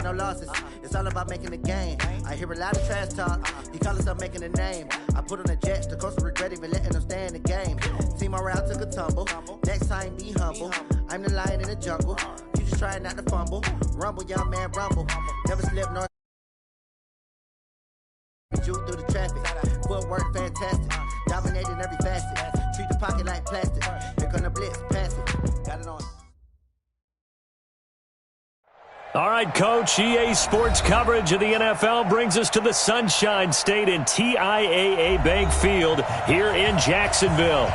no losses. It's all about making the game. I hear a lot of trash talk. He call himself making a name. I put on the Jets, the coach regret even letting them stay in the game. Team around took a tumble. Next time be humble. I'm the lion in the jungle. You just trying not to fumble. Rumble, young man, rumble. Never slip nor juke through the traffic. Footwork fantastic. Dominating every facet. Treat the pocket like plastic. Here come the blitz, pass it. Got it on. All right, Coach, EA Sports coverage of the NFL brings us to the Sunshine State in TIAA Bank Field here in Jacksonville.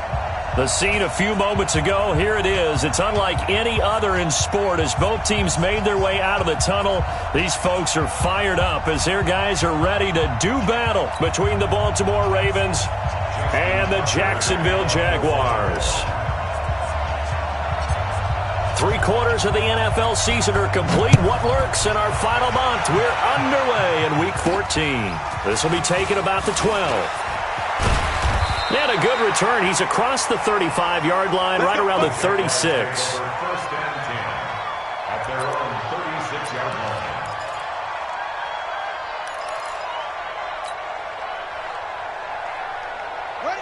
The scene a few moments ago, here it is. It's unlike any other in sport as both teams made their way out of the tunnel. These folks are fired up as their guys are ready to do battle between the Baltimore Ravens and the Jacksonville Jaguars. 3/4 of the NFL season are complete. What lurks in our final month? We're underway in Week 14. This will be taken about the 12. And a good return. He's across the 35-yard line, right around the 36. First and 10 at their own 36-yard line.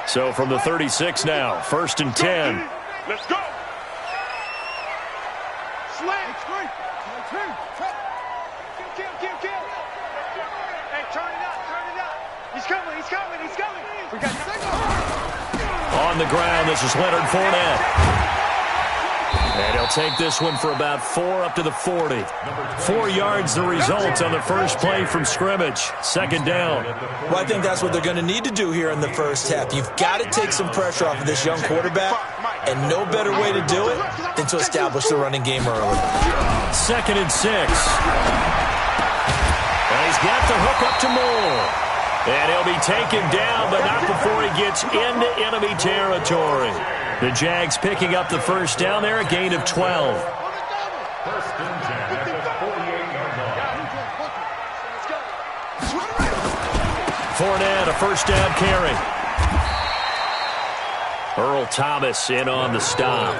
So from the 36 now, first and 10. Let's go. Slant. Kill. Hey, turn it up. He's coming. We got On the ground, this is Leonard Fournette. And he'll take this one for about 4 up to the 40. 4 yards the result on the first play from scrimmage. Second down. Well, I think that's what they're going to need to do here in the first half. You've got to take some pressure off of this young quarterback, and no better way to do it than to establish the running game early. Second and 6. And he's got the hook up to Moore. And he'll be taken down, but not before he gets into enemy territory. The Jags picking up the first down there, a gain of 12. First and 10 at the 48-yard line. Fournette, a first down carry. Earl Thomas in on the stop.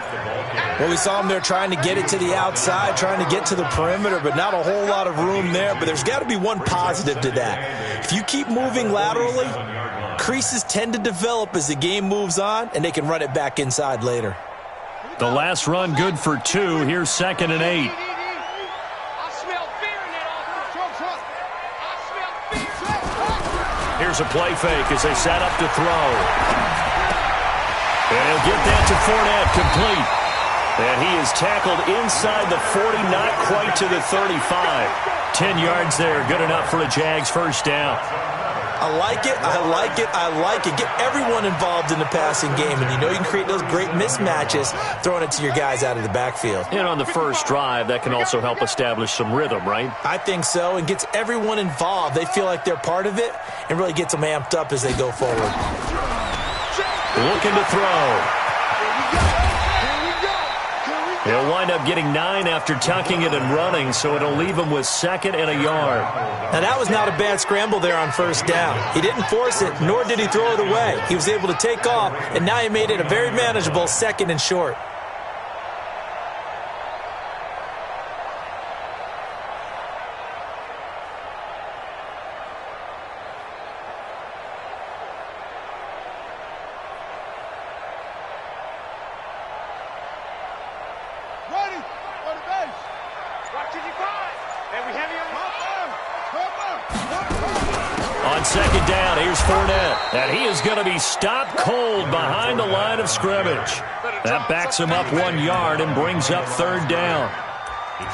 Well, we saw him there trying to get it to the outside, trying to get to the perimeter, but not a whole lot of room there. But there's got to be one positive to that. If you keep moving laterally, creases tend to develop as the game moves on, and they can run it back inside later. The last run good for 2. Here's second and 8. Here's a play fake as they set up to throw. And he'll get that to Fournette, complete. And he is tackled inside the 40, not quite to the 35. 10 yards there, good enough for a Jags first down. I like it. Get everyone involved in the passing game, and you know you can create those great mismatches throwing it to your guys out of the backfield. And on the first drive, that can also help establish some rhythm, right? I think so, and gets everyone involved. They feel like they're part of it and really gets them amped up as they go forward. Looking to throw. He'll wind up getting 9 after tucking it and running, so it'll leave him with second and a yard. Now, that was not a bad scramble there on first down. He didn't force it, nor did he throw it away. He was able to take off, and now he made it a very manageable second and short. On second down, here's Fournette. And he is going to be stopped cold behind the line of scrimmage. That backs him up 1 yard and brings up third down.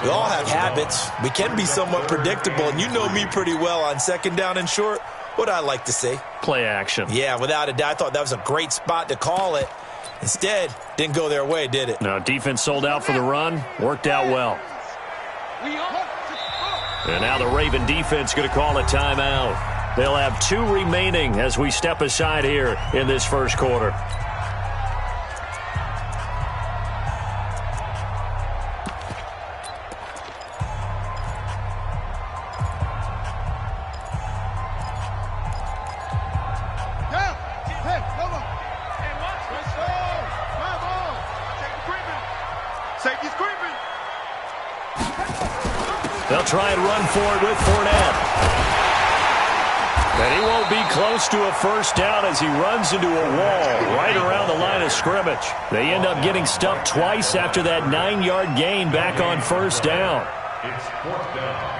We all have habits. We can be somewhat predictable, and you know me pretty well on second down and short. What I like to see. Play action. Yeah, without a doubt. I thought that was a great spot to call it. Instead, didn't go their way, did it? No, defense sold out for the run. Worked out well. And now the Raven defense going to call a timeout. They'll have 2 remaining as we step aside here in this first quarter. They'll They'll try and run for it with Fournette. And he won't be close to a first down as he runs into a wall right around the line of scrimmage. They end up getting stuffed twice after that 9-yard gain back on first down. It's fourth down.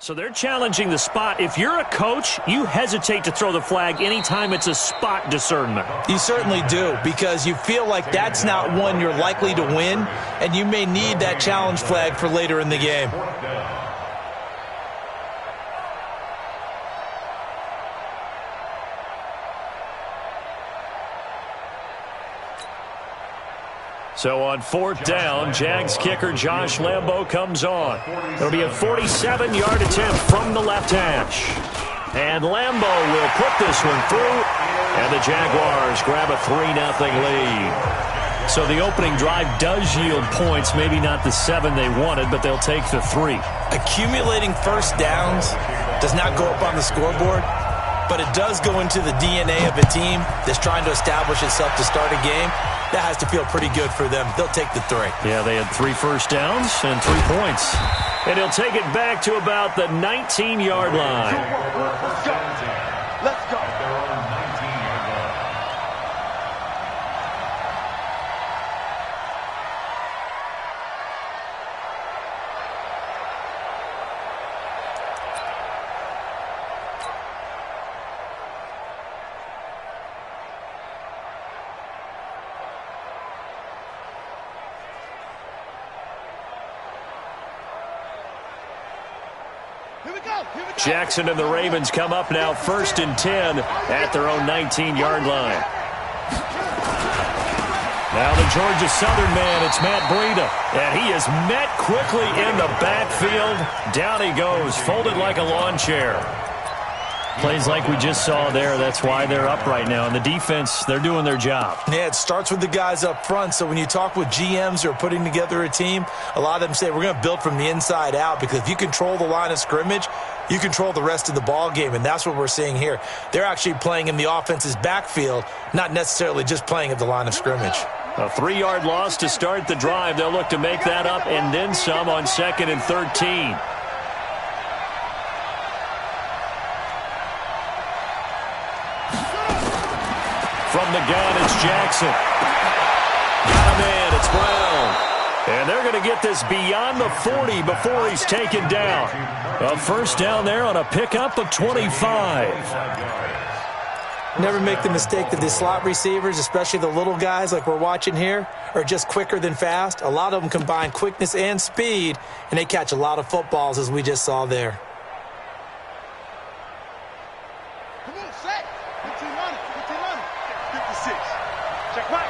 So they're challenging the spot. If you're a coach, you hesitate to throw the flag anytime it's a spot discernment. You certainly do, because you feel like that's not one you're likely to win, and you may need that challenge flag for later in the game. So on fourth down, Jags kicker Josh Lambo comes on. It'll be a 47-yard attempt from the left hash. And Lambo will put this one through, and the Jaguars grab a 3-0 lead. So the opening drive does yield points, maybe not the 7 they wanted, but they'll take the 3. Accumulating first downs does not go up on the scoreboard, but it does go into the DNA of a team that's trying to establish itself to start a game. That has to feel pretty good for them. They'll take the 3. Yeah, they had 3 first downs and 3 points. And he'll take it back to about the 19-yard line. Let's go. Let's go. They're on 19-yard line. Jackson and the Ravens come up now 1st and 10 at their own 19-yard line. Now the Georgia Southern man, it's Matt Breida. And he is met quickly in the backfield. Down he goes, folded like a lawn chair. Plays like we just saw there. That's why they're up right now. And the defense, they're doing their job. Yeah, it starts with the guys up front. So when you talk with GMs who are putting together a team, a lot of them say we're going to build from the inside out, because if you control the line of scrimmage, you control the rest of the ball game, and that's what we're seeing here. They're actually playing in the offense's backfield, not necessarily just playing at the line of scrimmage. A 3-yard loss to start the drive. They'll look to make that up and then some on 2nd and 13. From the gun, it's Jackson. Got him in. It's Brown. And they're going to get this beyond the 40 before he's taken down. A first down there on a pickup of 25. Never make the mistake that the slot receivers, especially the little guys like we're watching here, are just quicker than fast. A lot of them combine quickness and speed, and they catch a lot of footballs, as we just saw there. Come on, set. 15 running. 56. Check right.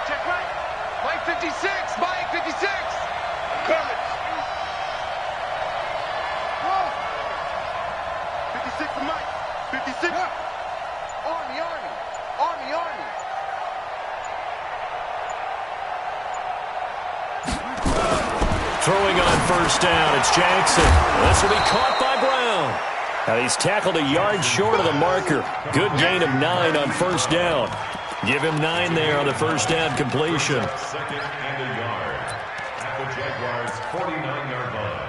Mike 56. Mike 56. Coming. 56 for Mike. 56. Army. Throwing on first down, it's Jackson. This will be caught by Brown. Now he's tackled a yard short of the marker. Good gain of 9 on first down. Give him 9 there on the first down completion. 2nd and a yard. At the Jaguars' 49-yard line.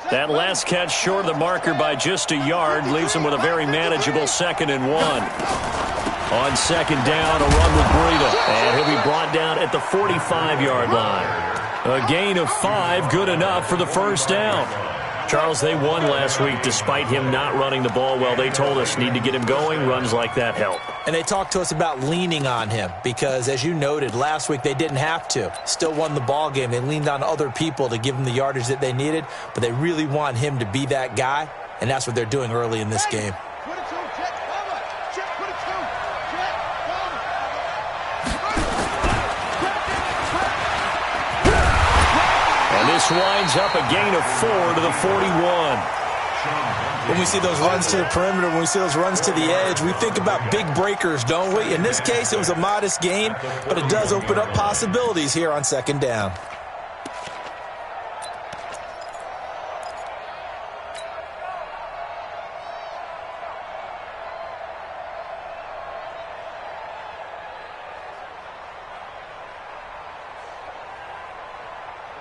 That last catch short of the marker by just a yard leaves him with a very manageable 2nd and 1. On 2nd down, a run with Breida. And he'll be brought down at the 45-yard line. A gain of 5, good enough for the first down. Charles, they won last week despite him not running the ball well. They told us need to get him going. Runs like that help. And they talked to us about leaning on him because, as you noted, last week they didn't have to. Still won the ball game. They leaned on other people to give them the yardage that they needed, but they really want him to be that guy, and that's what they're doing early in this game. And this winds up a gain of 4 to the 41. when we see those runs to the perimeter, when we see those runs to the edge, we think about big breakers, don't we? In this case, it was a modest gain, but it does open up possibilities here on second down.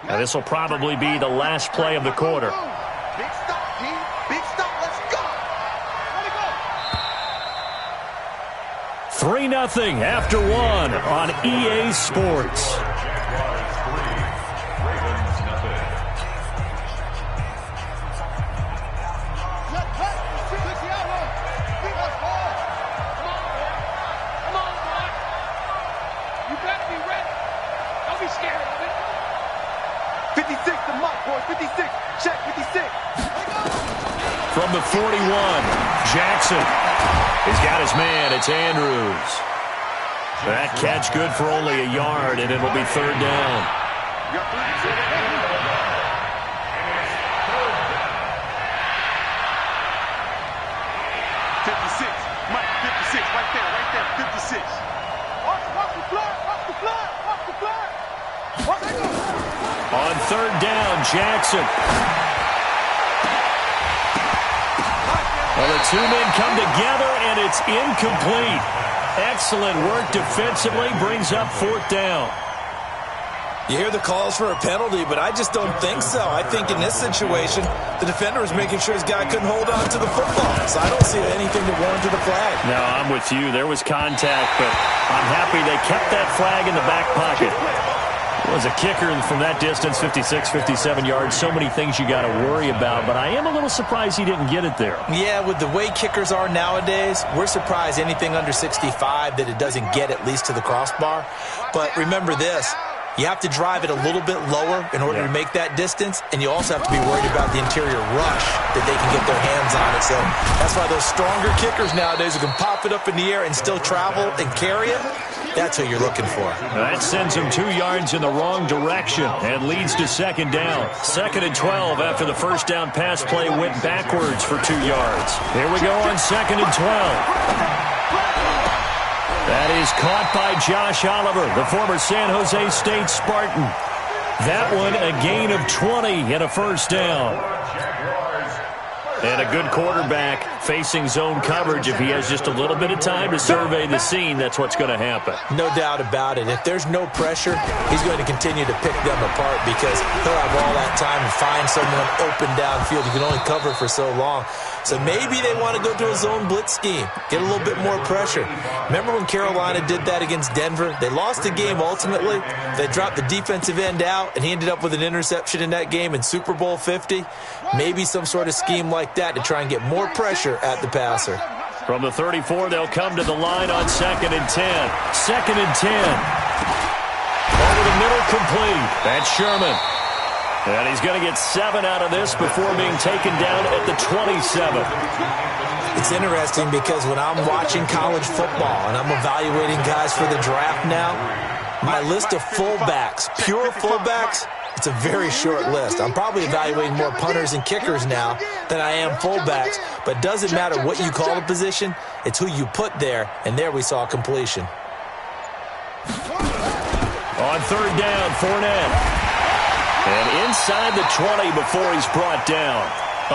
Now, this will probably be the last play of the quarter. Big stop, G. Big stop. Let's go. Let it go. 3-0 after one on EA Sports. You better be ready. Don't be scared of it. 56 to Mike, boys. 56. Check 56. From the 41, Jackson. He's got his man. It's Andrews. That catch good for only a yard, and it'll be third down. You got 56. Mike, 56. Right there. 56. Watch the flag. Watch the flag. Watch the flag. Watch it. On third down, Jackson. Well, the two men come together, and it's incomplete. Excellent work defensively, brings up fourth down. You hear the calls for a penalty, but I just don't think so. I think in this situation, the defender was making sure his guy couldn't hold on to the football. So I don't see anything that warranted a flag. No, I'm with you. There was contact, but I'm happy they kept that flag in the back pocket. It was a kicker from that distance, 56, 57 yards. So many things you got to worry about, but I am a little surprised he didn't get it there. Yeah, with the way kickers are nowadays, we're surprised anything under 65 that it doesn't get at least to the crossbar. But remember this. You have to drive it a little bit lower in order to make that distance, and you also have to be worried about the interior rush that they can get their hands on it. So that's why those stronger kickers nowadays who can pop it up in the air and still travel and carry it, that's what you're looking for. That sends him 2 yards in the wrong direction and leads to second down. 2nd and 12 after the first down pass play went backwards for 2 yards. Here we go on 2nd and 12. That is caught by Josh Oliver, the former San Jose State Spartan. That one a gain of 20 and a first down. And a good quarterback facing zone coverage. If he has just a little bit of time to survey the scene, that's what's going to happen. No doubt about it. If there's no pressure, he's going to continue to pick them apart because he'll have all that time to find someone open downfield. You can only cover for so long. So maybe they want to go to a zone blitz scheme, get a little bit more pressure. Remember when Carolina did that against Denver? They lost the game ultimately. They dropped the defensive end out, and he ended up with an interception in that game in Super Bowl 50. Maybe some sort of scheme like that to try and get more pressure at the passer. From the 34, they'll come to the line on 2nd and 10. 2nd and 10. Over the middle, complete. That's Sherman. And he's going to get 7 out of this before being taken down at the 27. It's interesting because when I'm watching college football and I'm evaluating guys for the draft now, my list of fullbacks, pure fullbacks, it's a very short list. I'm probably evaluating more punters and kickers now than I am fullbacks, but it doesn't matter what you call the position, it's who you put there, and there we saw completion. On third down, Fournette. And inside the 20 before he's brought down.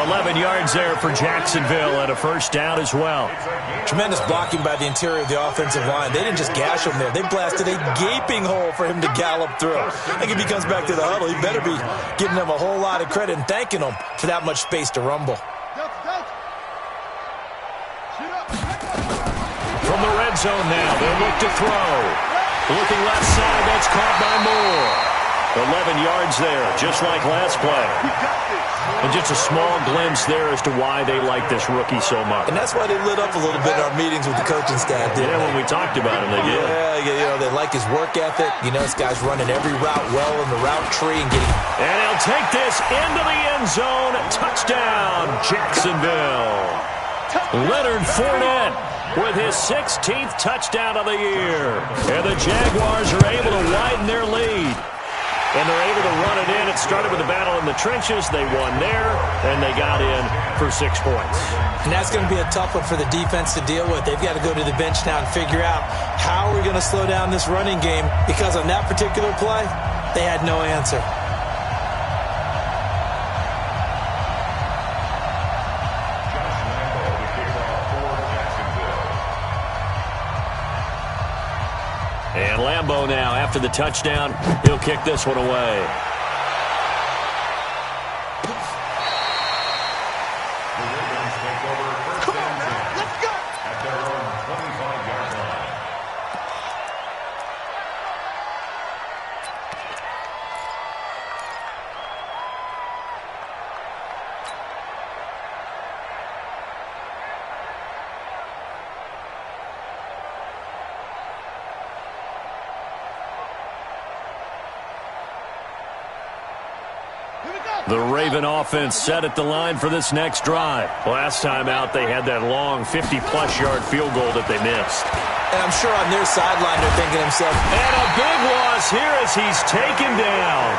11 yards there for Jacksonville and a first down as well. Tremendous blocking by the interior of the offensive line. They didn't just gash him there. They blasted a gaping hole for him to gallop through. I think if he comes back to the huddle, he better be giving them a whole lot of credit and thanking them for that much space to rumble. From the red zone now, they'll look to throw. Looking left side, that's caught by Moore. 11 yards there, just like last play. And just a small glimpse there as to why they like this rookie so much. And that's why they lit up a little bit in our meetings with the coaching staff, didn't they? When we talked about him, they did. Yeah, you know, they like his work ethic. You know, this guy's running every route well in the route tree and getting... And he'll take this into the end zone. Touchdown, Jacksonville. Leonard Fournette with his 16th touchdown of the year. And the Jaguars are able to widen their lead. And they're able to run it in. It started with a battle in the trenches. They won there, and they got in for 6 points. And that's going to be a tough one for the defense to deal with. They've got to go to the bench now and figure out how are we going to slow down this running game, because on that particular play, they had no answer. And Lambeau now, after the touchdown, he'll kick this one away. The Raven offense set at the line for this next drive. Last time out, they had that long 50-plus yard field goal that they missed. And I'm sure on their sideline they're thinking to themselves, and a big loss here as he's taken down.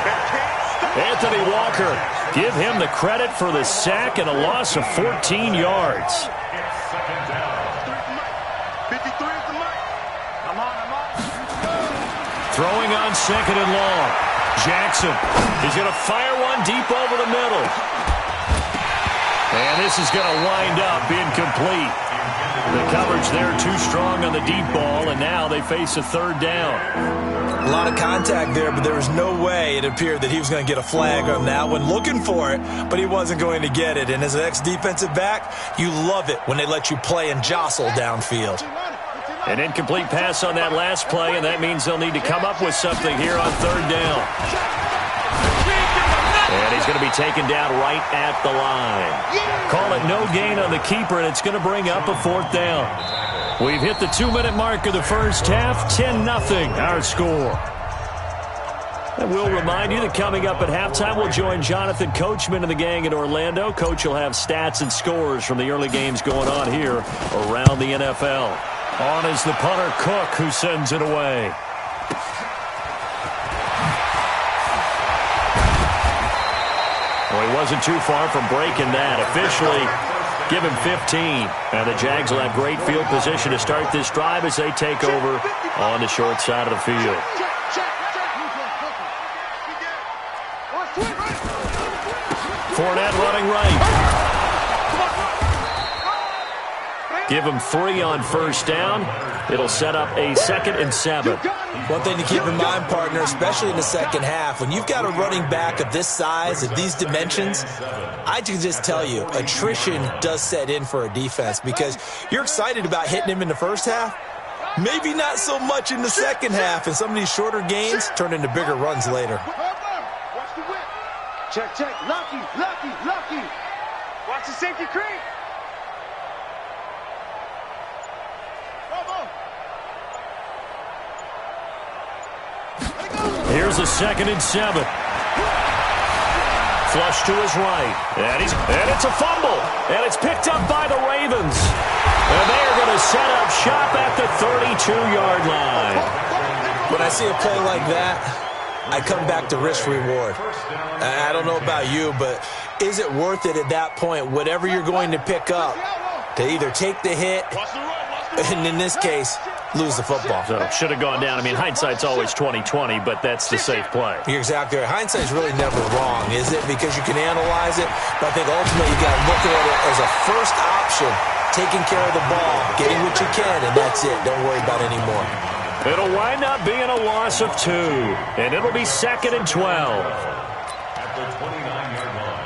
Anthony Walker, give him the credit for the sack and a loss of 14 yards. Throwing on second and long. Jackson is going to fire one deep over the middle. And this is going to wind up incomplete. The coverage there too strong on the deep ball, and now they face a third down. a lot of contact there, but there was no way it appeared that he was going to get a flag on that one. Looking for it, but he wasn't going to get it. And as an ex-defensive back, you love it when they let you play and jostle downfield. An incomplete pass on that last play, and that means they'll need to come up with something here on third down. And he's going to be taken down right at the line. Call it no gain on the keeper, and it's going to bring up a fourth down. We've hit the 2-minute mark of the first half. 10-0 our score. And we'll remind you that coming up at halftime, we'll join Jonathan Coachman and the gang in Orlando. Coach will have stats and scores from the early games going on here around the NFL. On is the punter, Cook, who sends it away. Well, he wasn't too far from breaking that. Officially, give him 15. And the Jags will have great field position to start this drive as they take over on the short side of the field. Fournette running right. Give him 3 on first down. It'll set up a 2nd and 7. One thing to keep in mind, partner, especially in the second half, when you've got a running back of this size, of these dimensions, I can just tell you, attrition does set in for a defense because you're excited about hitting him in the first half. Maybe not so much in the second half, and some of these shorter gains turn into bigger runs later. Watch the whip. Check, check. Lucky, lucky, lucky. Watch the safety creep. Here's a 2nd and 7. Flush to his right. And it's a fumble. And it's picked up by the Ravens. And they are going to set up shop at the 32-yard line. When I see a play like that, I come back to risk-reward. I don't know about you, but is it worth it at that point, whatever you're going to pick up, to either take the hit, and in this case, lose the football? So should have gone down. I mean, hindsight's always 20/20, but that's the safe play. You're exactly right. Hindsight's really never wrong, is it? Because you can analyze it, but I think ultimately you got to look at it as a first option, taking care of the ball, getting what you can, and that's it. Don't worry about it anymore. It'll wind up being a loss of 2, and it'll be 2nd and 12. At the 29-yard line.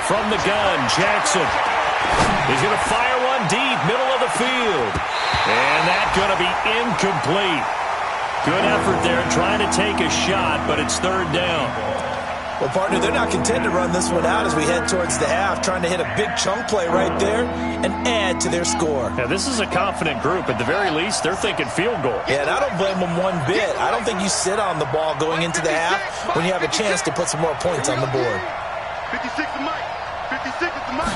From the gun, Jackson. He's going to fire one deep, middle of the field. And that's going to be incomplete. Good effort there trying to take a shot, but it's 3rd down. Well, partner, they're not content to run this one out as we head towards the half, trying to hit a big chunk play right there and add to their score. Yeah, this is a confident group. At the very least, they're thinking field goal. Yeah, and I don't blame them one bit. I don't think you sit on the ball going into the half when you have a chance to put some more points on the board. 56 to Mike. 56 is the Mike.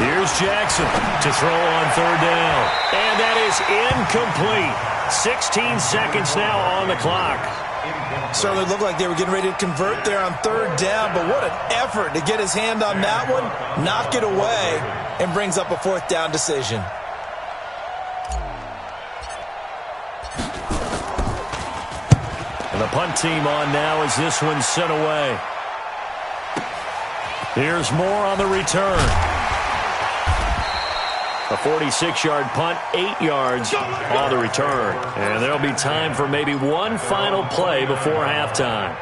Here's Jackson to throw on third down. And that is incomplete. 16 seconds now on the clock. Certainly looked like they were getting ready to convert there on third down, but what an effort to get his hand on that one, knock it away, and brings up a fourth down decision. And the punt team on now as this one's sent away. Here's more on the return. A 46-yard punt, 8 yards on the return. And there'll be time for maybe one final play before halftime.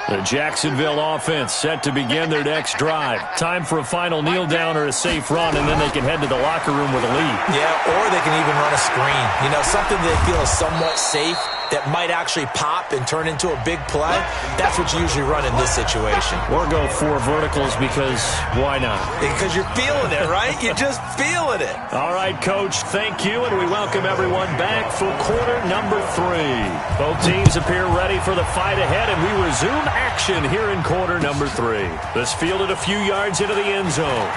The Jacksonville offense set to begin their next drive. Time for a final kneel down or a safe run, and then they can head to the locker room with a lead. Yeah, or they can even run a screen. You know, something they feel is somewhat safe that might actually pop and turn into a big play. That's what you usually run in this situation. Or go 4 verticals because why not? Because you're feeling it, right? You're just feeling it. All right, Coach, thank you, and we welcome everyone back for quarter number 3. Both teams appear ready for the fight ahead, and we resume action here in quarter number 3. This fielded a few yards into the end zone.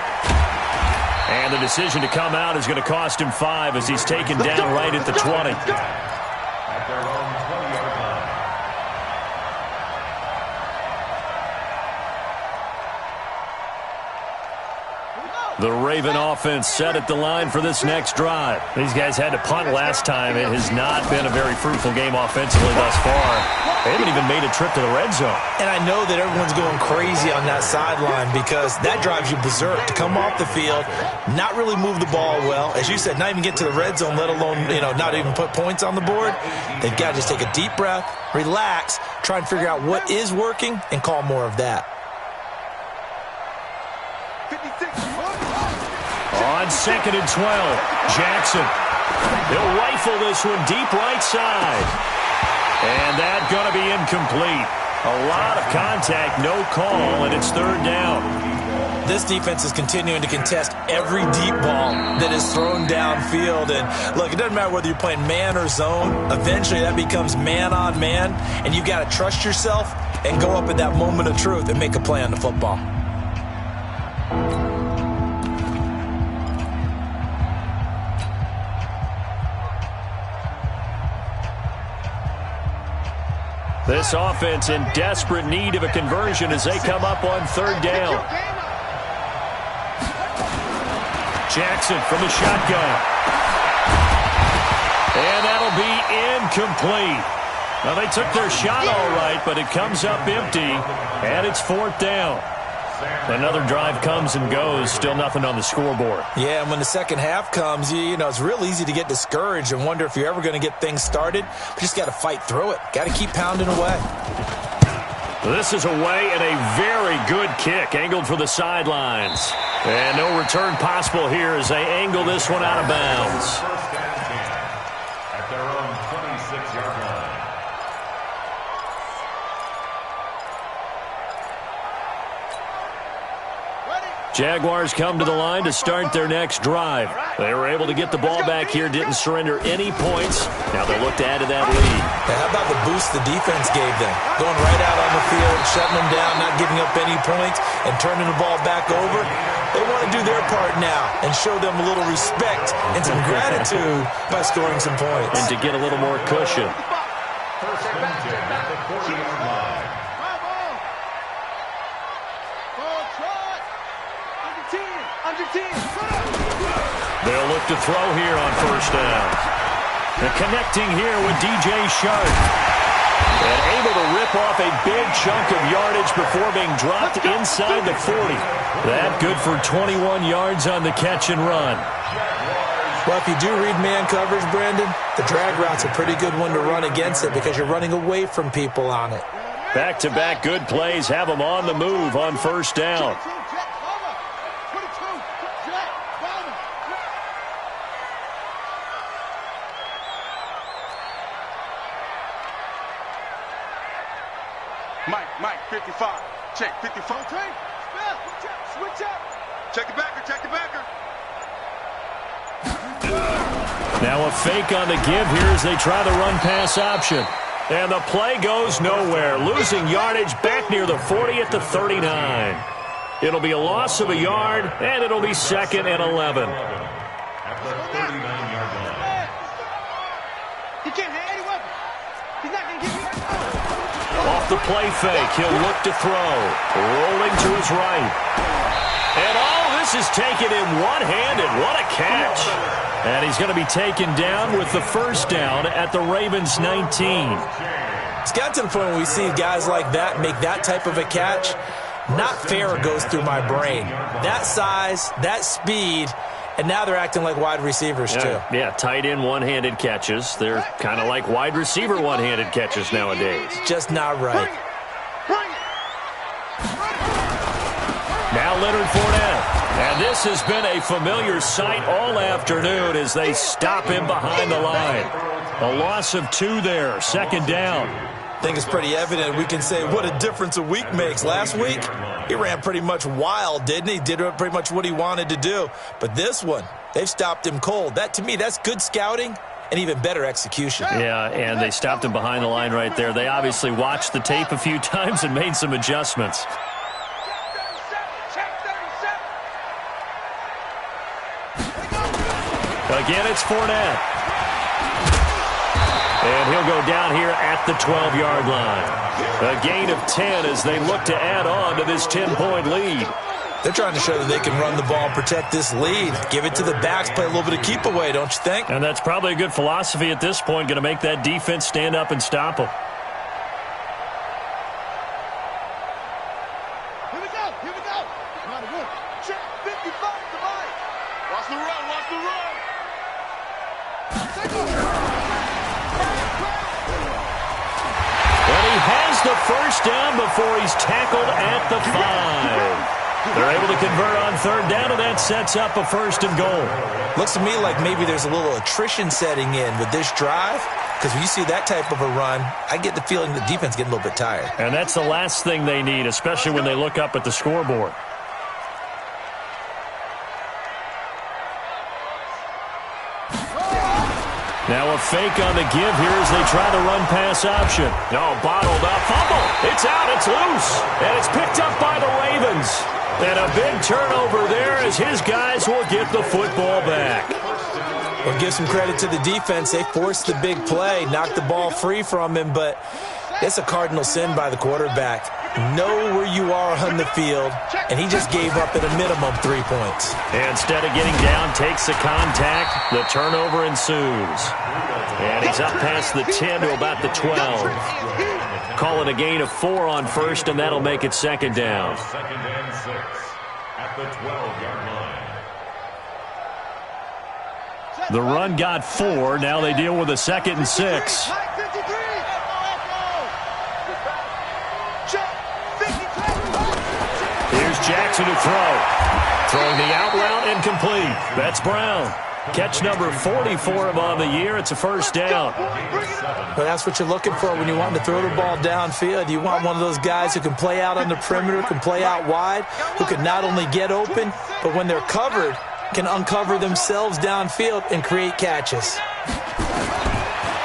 And the decision to come out is going to cost him 5 as he's taken down right at the 20. At their own 20-yard line. The Raven offense set at the line for this next drive. These guys had to punt last time. It has not been a very fruitful game offensively thus far. They haven't even made a trip to the red zone. And I know that everyone's going crazy on that sideline because that drives you berserk to come off the field, not really move the ball well. As you said, not even get to the red zone, let alone, not even put points on the board. They've got to just take a deep breath, relax, try and figure out what is working, and call more of that. 56. On 2nd and 12, Jackson. He'll rifle this one deep right side. And that's going to be incomplete. A lot of contact, no call, and it's third down. This defense is continuing to contest every deep ball that is thrown downfield. And, look, it doesn't matter whether you're playing man or zone. Eventually that becomes man on man, and you've got to trust yourself and go up at that moment of truth and make a play on the football. This offense in desperate need of a conversion as they come up on third down. Jackson from the shotgun. And that'll be incomplete. Now, they took their shot all right, but it comes up empty, and it's fourth down. Another drive comes and goes, still nothing on the scoreboard. Yeah, and when the second half comes, it's real easy to get discouraged and wonder if you're ever going to get things started. You just got to fight through it. Got to keep pounding away. This is away and a very good kick, angled for the sidelines. And no return possible here as they angle this one out of bounds. First and 10 at their own 26-yard line. Jaguars come to the line to start their next drive. They were able to get the ball back here, didn't surrender any points. Now they'll look to add to that lead. Now, how about the boost the defense gave them? Going right out on the field, shutting them down, not giving up any points, and turning the ball back over. They want to do their part now and show them a little respect and some gratitude by scoring some points. And to get a little more cushion. First and 10 at the 40-yard line. They'll look to throw here on first down. And connecting here with DJ Sharp. And able to rip off a big chunk of yardage before being dropped inside the 40. That good for 21 yards on the catch and run. Well, if you do read man coverage, Brandon, the drag route's a pretty good one to run against it because you're running away from people on it. Back-to-back good plays have them on the move on first down. Mike, 55. Check, 55. Okay. Switch up. Check the backer. Now a fake on the give here as they try the run-pass option. And the play goes nowhere, losing yardage back near the 40 at the 39. It'll be a loss of a yard, and it'll be 2nd and 11. At the 39-yard line. He can't have any weapon. He's not going to give you. Off the play fake, he'll look to throw. Rolling to his right. And this is taken in one-handed. What a catch. And he's going to be taken down with the first down at the Ravens' 19. It's got to the point where we see guys like that make that type of a catch. Not fair goes through my brain. That size, that speed, and now they're acting like wide receivers too. Yeah, tight end one-handed catches. They're kind of like wide receiver one-handed catches nowadays. Just not right. Now Leonard Fournette. And this has been a familiar sight all afternoon as they stop him behind the line. A loss of 2 there, 2nd down. I think it's pretty evident. We can say what a difference a week makes. Last week, he ran pretty much wild, didn't he? Did pretty much what he wanted to do. But this one, they've stopped him cold. That, to me, that's good scouting and even better execution. Yeah, and they stopped him behind the line right there. They obviously watched the tape a few times and made some adjustments. Again, it's Fournette. And he'll go down here at the 12-yard line. A gain of 10 as they look to add on to this 10-point lead. They're trying to show that they can run the ball and protect this lead. Give it to the backs, play a little bit of keep away, don't you think? And that's probably a good philosophy at this point, going to make that defense stand up and stop them. Here we go. Check, 55 to Mike. Watch the run. And he has the first down before he's tackled at the 5. They're able to convert on 3rd down, and that sets up a 1st and goal. Looks to me like maybe there's a little attrition setting in with this drive, because when you see that type of a run, I get the feeling the defense getting a little bit tired. And that's the last thing they need, especially when they look up at the scoreboard. Now a fake on the give here as they try the run-pass option. No, bottled up. Fumble. It's out. It's loose. And it's picked up by the Ravens. And a big turnover there as his guys will get the football back. Well, give some credit to the defense. They forced the big play, knocked the ball free from him, but it's a cardinal sin by the quarterback. Know where you are on the field, and he just gave up at a minimum 3 points. Instead of getting down, takes the contact. The turnover ensues. And he's up past the 10 to about the 12. Call it a gain of 4 on 1st, and that'll make it 2nd down. 2nd and 6 at the 12-yard line. The run got 4. Now they deal with a 2nd and 6. Here's Jackson to throw. Throwing the out route incomplete. That's Brown. Catch number 40 for him on the year. It's a 1st down. But that's what you're looking for when you want to throw the ball downfield. You want one of those guys who can play out on the perimeter, can play out wide, who can not only get open, but when they're covered, can uncover themselves downfield and create catches.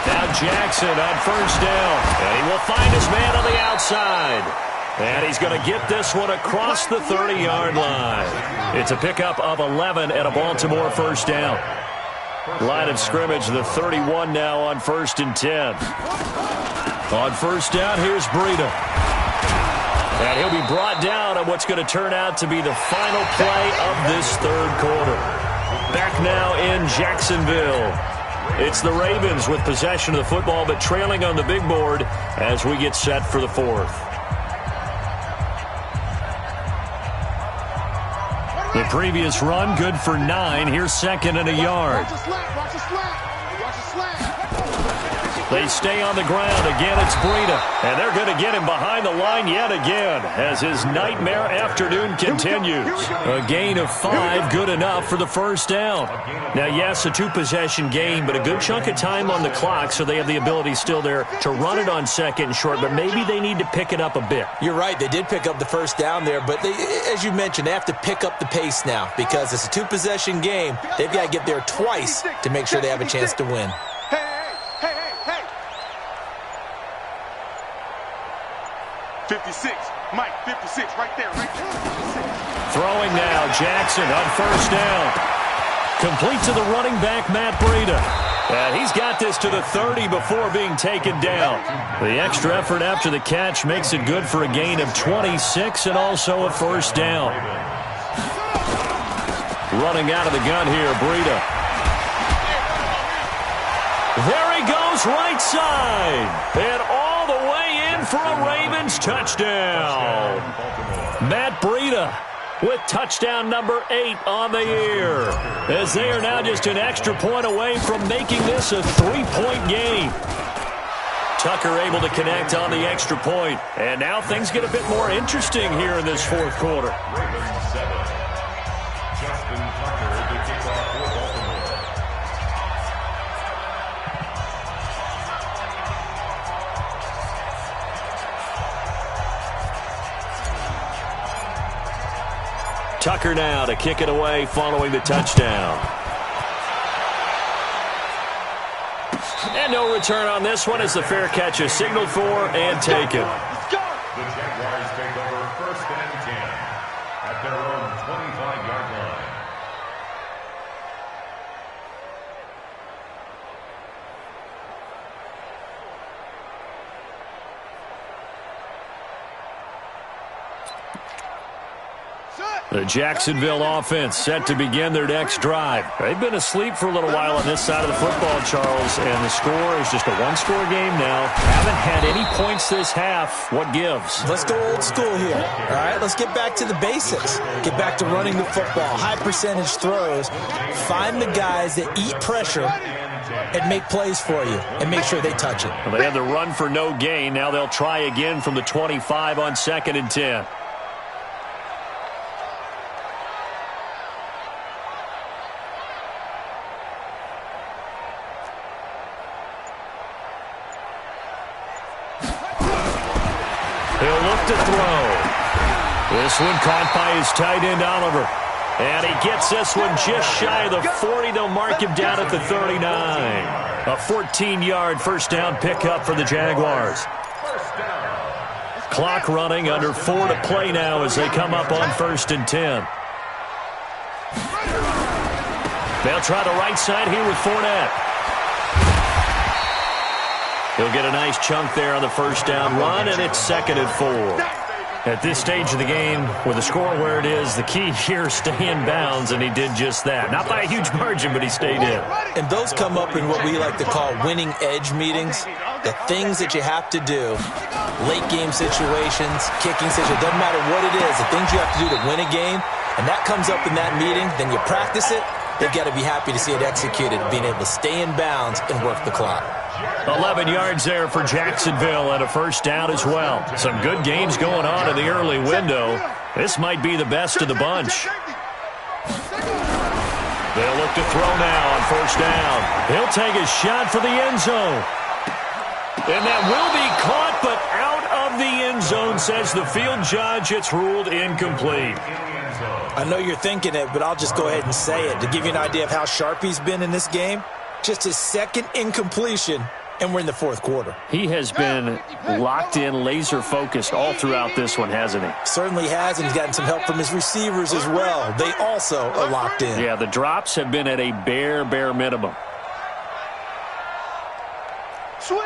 Now Jackson on 1st down. And he will find his man on the outside. And he's going to get this one across the 30-yard line. It's a pickup of 11 and a Baltimore 1st down. Line of scrimmage, the 31 now on 1st and 10. On 1st down, here's Breida. And he'll be brought down on what's going to turn out to be the final play of this 3rd quarter. Back now in Jacksonville. It's the Ravens with possession of the football, but trailing on the big board as we get set for the 4th. The previous run, good for 9. Here's 2nd and a yard. Watch the slant. The They stay on the ground. Again, it's Breida. And they're going to get him behind the line yet again as his nightmare afternoon continues. A gain of 5, good enough for the first down. Now, yes, a 2-possession game, but a good chunk of time on the clock, so they have the ability still there to run it on second and short, but maybe they need to pick it up a bit. You're right. They did pick up the first down there, but as you mentioned, they have to pick up the pace now because it's a 2-possession game. They've got to get there twice to make sure they have a chance to win. Hey. 56. Mike, 56, right there. Throwing now, Jackson on first down. Complete to the running back, Matt Breida. And he's got this to the 30 before being taken down. The extra effort after the catch makes it good for a gain of 26 and also a first down. Running out of the gun here, Breida. There he goes, right side. And all the way in for a Ravens touchdown. Matt Breida with touchdown number 8 on the year, as they are now just an extra point away from making this a 3-point game. Tucker able to connect on the extra point, and now things get a bit more interesting here in this fourth quarter. Ravens 7. Justin Tucker to kick off for Baltimore. Tucker now to kick it away following the touchdown. And no return on this one as the fair catch is signaled for and taken. The Jaguars take over first and 10 at their own 25-yard line. The Jacksonville offense set to begin their next drive. They've been asleep for a little while on this side of the football, Charles, and the score is just a one-score game now. Haven't had any points this half. What gives? Let's go old school here. All right, let's get back to the basics. Get back to running the football, high percentage throws. Find the guys that eat pressure and make plays for you and make sure they touch it. Well, they had the run for no gain. Now they'll try again from the 25 on 2nd and 10. He'll look to throw. This one caught by his tight end, Oliver. And he gets this one just shy of the 40. They'll mark him down at the 39. A 14-yard first down pickup for the Jaguars. Clock running, under 4 to play now as they come up on 1st and 10. They'll try the right side here with Fournette. He'll get a nice chunk there on the first down run, and it's 2nd and 4. At this stage of the game, with the score where it is, the key here is stay in bounds, and he did just that. Not by a huge margin, but he stayed in. And those come up in what we like to call winning edge meetings. The things that you have to do, late game situations, kicking situations, doesn't matter what it is, the things you have to do to win a game, and that comes up in that meeting, then you practice it. They've got to be happy to see it executed, being able to stay in bounds and work the clock. 11 yards there for Jacksonville and a first down as well. Some good games going on in the early window. This might be the best of the bunch. They'll look to throw now on first down. He'll take a shot for the end zone. And that will be caught, but out of the end zone, says the field judge. It's ruled incomplete. I know you're thinking it, but I'll just go ahead and say it. To give you an idea of how sharp he's been in this game, just his second incompletion, and we're in the fourth quarter. He has been locked in, laser-focused all throughout this one, hasn't he? Certainly has, and he's gotten some help from his receivers as well. They also are locked in. Yeah, the drops have been at a bare minimum. Switch.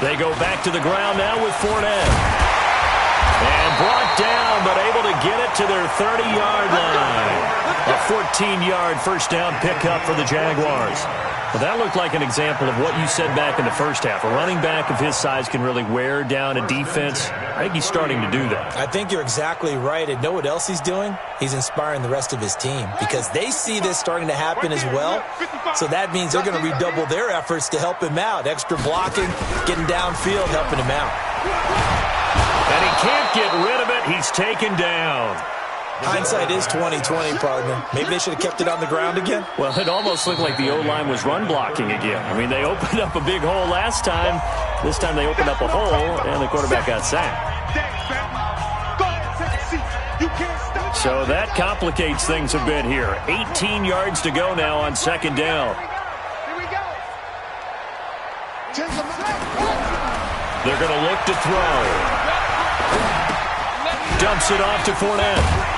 They go back to the ground now with Fournette. And brought down, but able to get it to their 30-yard line. A 14-yard first down pickup for the Jaguars. Well, that looked like an example of what you said back in the first half. A running back of his size can really wear down a defense. I think he's starting to do that. I think you're exactly right. And know what else he's doing? He's inspiring the rest of his team because they see this starting to happen as well. So that means they're going to redouble their efforts to help him out. Extra blocking, getting downfield, helping him out. And he can't get rid of it. He's taken down. Hindsight is 20/20, partner. Maybe they should have kept it on the ground again. Well, it almost looked like the O-line was run blocking again. I mean, they opened up a big hole last time. This time they opened up a hole, and the quarterback got sacked. So that complicates things a bit here. 18 yards to go now on second down. They're going to look to throw. Dumps it off to Fournette.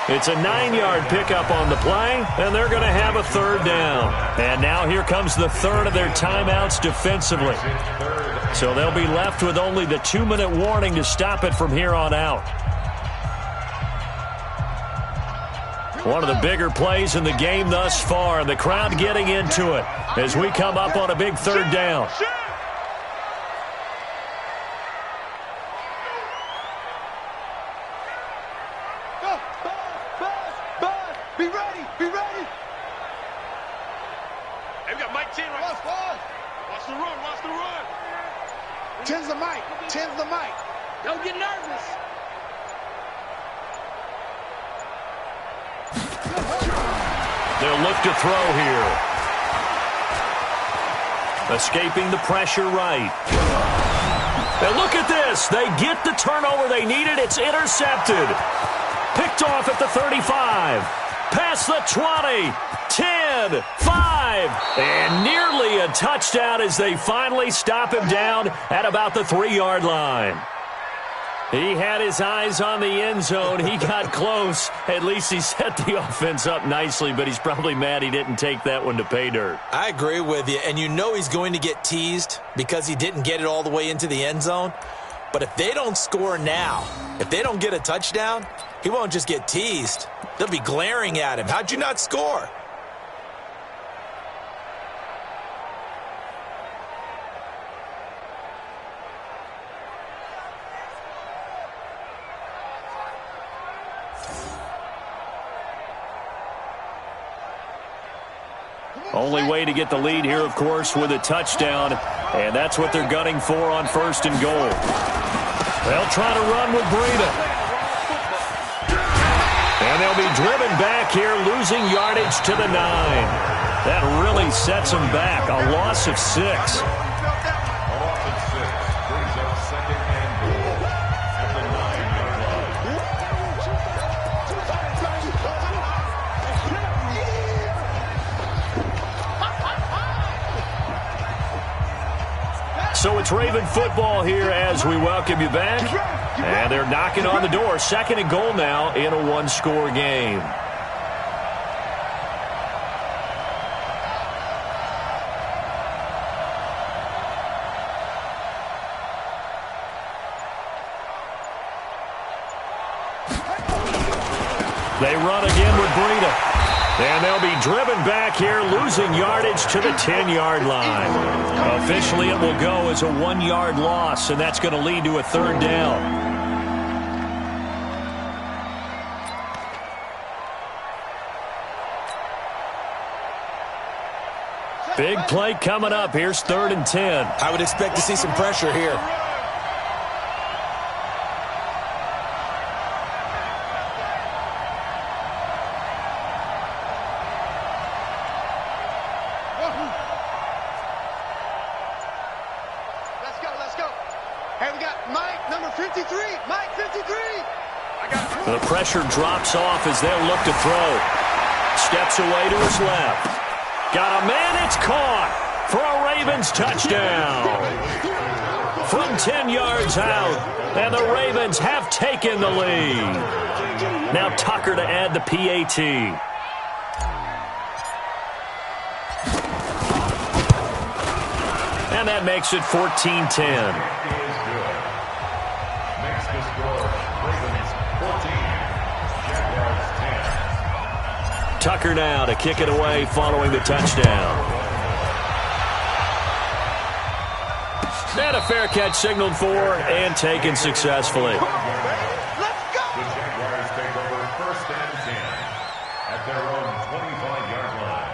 It's a 9-yard pickup on the play, and they're going to have a third down. And now here comes the third of their timeouts defensively. So they'll be left with only the 2-minute warning to stop it from here on out. One of the bigger plays in the game thus far, and the crowd getting into it as we come up on a big third down. Don't get nervous. They'll look to throw here. Escaping the pressure right. And look at this. They get the turnover they needed. It's intercepted. Picked off at the 35. Past the 20. 10, 5, and nearly a touchdown as they finally stop him down at about the 3-yard line. He had his eyes on the end zone. He got close. At least he set the offense up nicely, but he's probably mad he didn't take that one to pay dirt. I agree with you, and you know he's going to get teased because he didn't get it all the way into the end zone. But if they don't score now, if they don't get a touchdown, he won't just get teased. They'll be glaring at him. How'd you not score? Only way to get the lead here, of course, with a touchdown, and that's what they're gunning for on first and goal. They'll try to run with Breida. And they'll be driven back here, losing yardage to the 9. That really sets them back, a loss of 6. So it's Raven football here as we welcome you back. And they're knocking on the door. Second and goal now in a one-score game. They run again with Breida. And they'll be driven back here, losing yardage to the 10-yard line. Officially, it will go as a 1-yard loss, and that's going to lead to a third down. Big play coming up. Here's 3rd and 10. I would expect to see some pressure here. The pressure drops off as they'll look to throw. Steps away to his left. Got a man, it's caught for a Ravens touchdown. From 10 yards out, and the Ravens have taken the lead. Now Tucker to add the PAT. And that makes it 14-10. Tucker now to kick it away following the touchdown. And a fair catch signaled for and taken successfully. The Jaguars take over 1st and 10 at their own 25-yard line.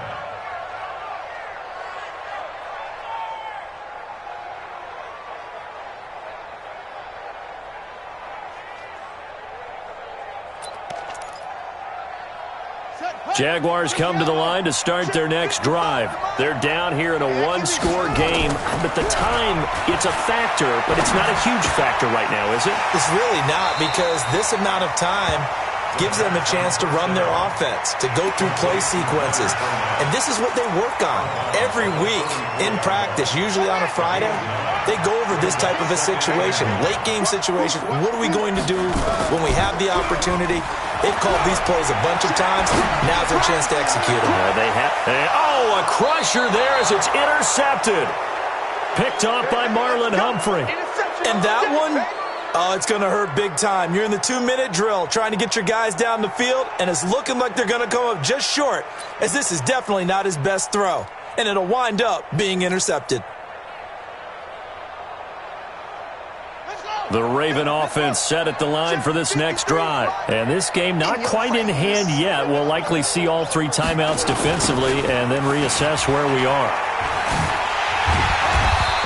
Jaguars come to the line to start their next drive. They're down here in a one-score game. At the time, it's a factor, but it's not a huge factor right now, is it? It's really not, because this amount of time gives them a chance to run their offense, to go through play sequences. And this is what they work on every week in practice, usually on a Friday. They go over this type of a situation, late game situation. What are we going to do when we have the opportunity? They've called these plays a bunch of times. Now's their chance to execute them. A crusher there as it's intercepted. Picked off by Marlon Humphrey. And that one, oh, it's going to hurt big time. You're in the 2-minute drill trying to get your guys down the field, and it's looking like they're going to come up just short, as this is definitely not his best throw. And it'll wind up being intercepted. The Raven offense set at the line for this next drive. And this game not quite in hand yet. We'll likely see all 3 timeouts defensively and then reassess where we are.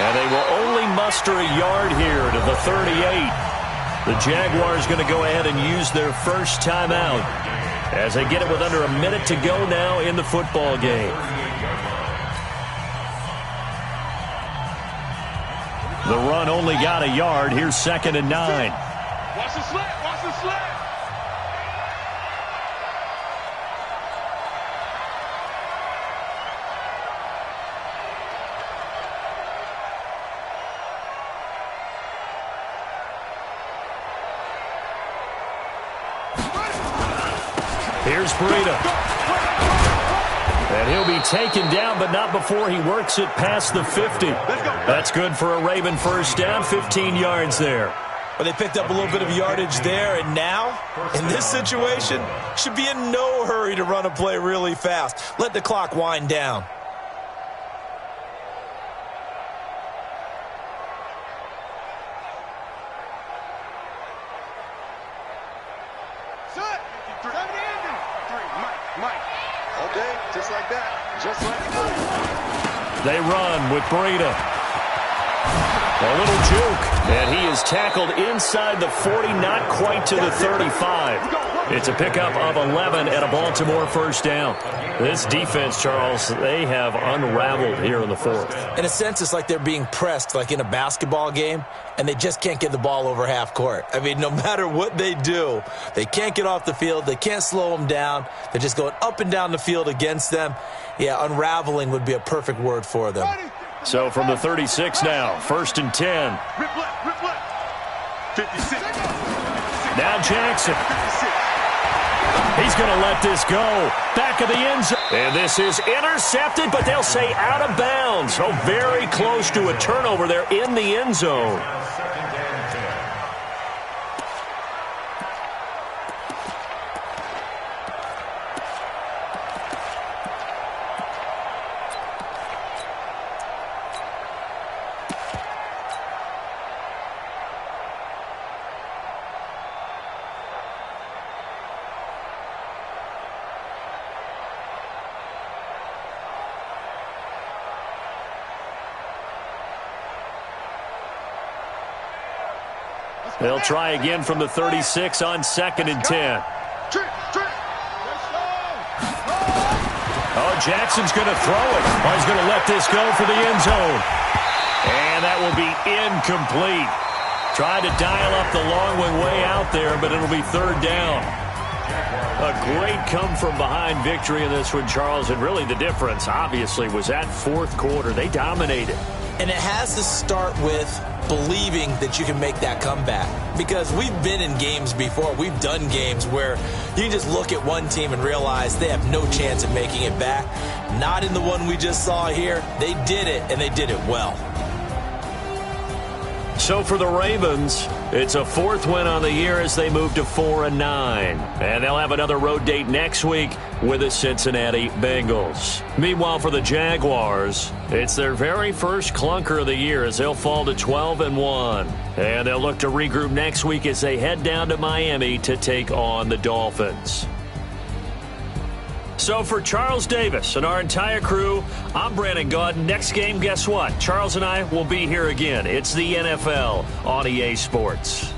And they will only muster a yard here to the 38. The Jaguars going to go ahead and use their first timeout as they get it with under a minute to go now in the football game. The run only got a yard. Here's 2nd and 9. Watch the slant. Watch the slant. Here's Breida. And he'll be taken down, but not before he works it past the 50. That's good for a Raven first down, 15 yards there. Well, they picked up a little bit of yardage there, and now, in this situation, should be in no hurry to run a play really fast. Let the clock wind down. Okay, just like that. Just like that. They run with Breida. A little juke, and he is tackled inside the 40, not quite to the 35. It's a pickup of 11 and a Baltimore first down. This defense, Charles, they have unraveled here in the 4th. In a sense, it's like they're being pressed, like in a basketball game, and they just can't get the ball over half court. I mean, no matter what they do, they can't get off the field. They can't slow them down. They're just going up and down the field against them. Yeah, unraveling would be a perfect word for them. So from the 36 now, 1st and 10. Rip left. 56. Now Jackson. He's going to let this go. Back of the end zone. And this is intercepted, but they'll say out of bounds. So very close to a turnover there in the end zone. They'll try again from the 36 on 2nd and 10. Oh, Jackson's going to throw it. Oh, he's going to let this go for the end zone. And that will be incomplete. Tried to dial up the long one way out there, but it'll be 3rd down. A great come-from-behind victory in this one, Charles. And really the difference, obviously, was that 4th quarter. They dominated. And it has to start with believing that you can make that comeback. Because we've been in games before. We've done games where you just look at one team and realize they have no chance of making it back. Not in the one we just saw here. They did it, and they did it well. So for the Ravens, it's a 4th win on the year as they move to 4-9. And they'll have another road date next week with the Cincinnati Bengals. Meanwhile, for the Jaguars, it's their very first clunker of the year as they'll fall to 12-1. And they'll look to regroup next week as they head down to Miami to take on the Dolphins. So for Charles Davis and our entire crew, I'm Brandon Gaudin. Next game, guess what? Charles and I will be here again. It's the NFL on EA Sports.